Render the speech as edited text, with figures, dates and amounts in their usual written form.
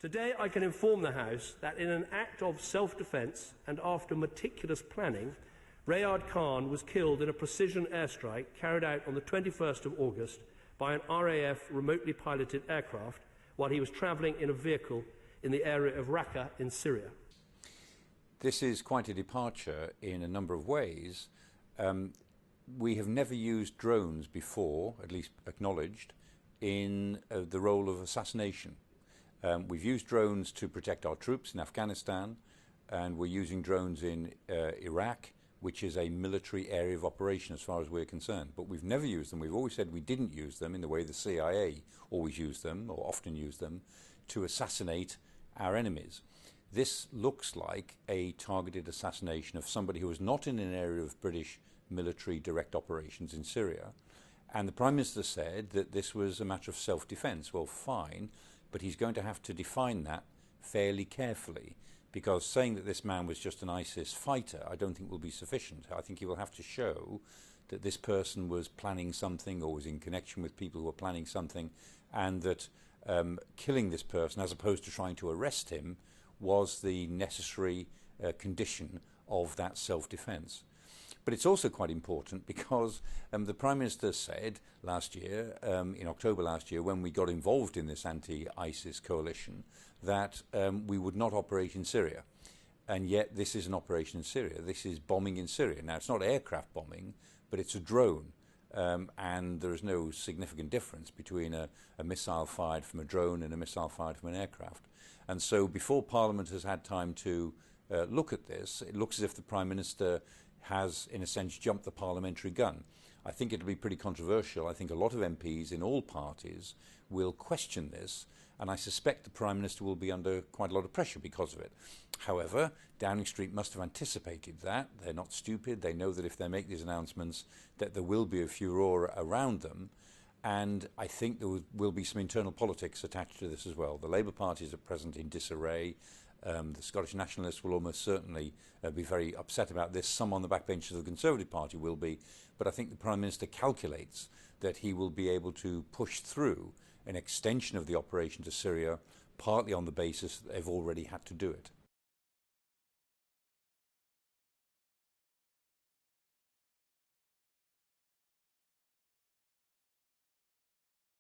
Today I can inform the House that in an act of self-defence and after meticulous planning, Rayard Khan was killed in a precision airstrike carried out on the 21st of August by an RAF remotely piloted aircraft while he was travelling in a vehicle in the area of Raqqa in Syria. This is quite a departure in a number of ways. We have never used drones before, at least acknowledged, in the role of assassination. We've used drones to protect our troops in Afghanistan, and we're using drones in Iraq, which is a military area of operation as far as we're concerned. But we've never used them. We've always said we didn't use them in the way the CIA always used them, or often used them, to assassinate our enemies. This looks like a targeted assassination of somebody who was not in an area of British military direct operations in Syria. And the Prime Minister said that this was a matter of self-defence. Well, fine, but he's going to have to define that fairly carefully, because saying that this man was just an ISIS fighter I don't think will be sufficient. I think he will have to show that this person was planning something or was in connection with people who were planning something, and that killing this person as opposed to trying to arrest him was the necessary condition of that self-defence. But it's also quite important because the Prime Minister said last year, in October last year, when we got involved in this anti-ISIS coalition, that we would not operate in Syria. And yet this is an operation in Syria. This is bombing in Syria. Now, it's not aircraft bombing, but it's a drone. And there is no significant difference between a missile fired from a drone and a missile fired from an aircraft. And so before Parliament has had time to look at this, it looks as if the Prime Minister has, in a sense, jumped the parliamentary gun. I think it'll be pretty controversial. I think a lot of MPs in all parties will question this, and I suspect the Prime Minister will be under quite a lot of pressure because of it. However, Downing Street must have anticipated that. They're not stupid. They know that if they make these announcements, that there will be a furore around them, and I think there will be some internal politics attached to this as well. The Labour Party is at present in disarray. The Scottish Nationalists will almost certainly be very upset about this. Some on the backbenches of the Conservative Party will be. But I think the Prime Minister calculates that he will be able to push through an extension of the operation to Syria, partly on the basis that they've already had to do it.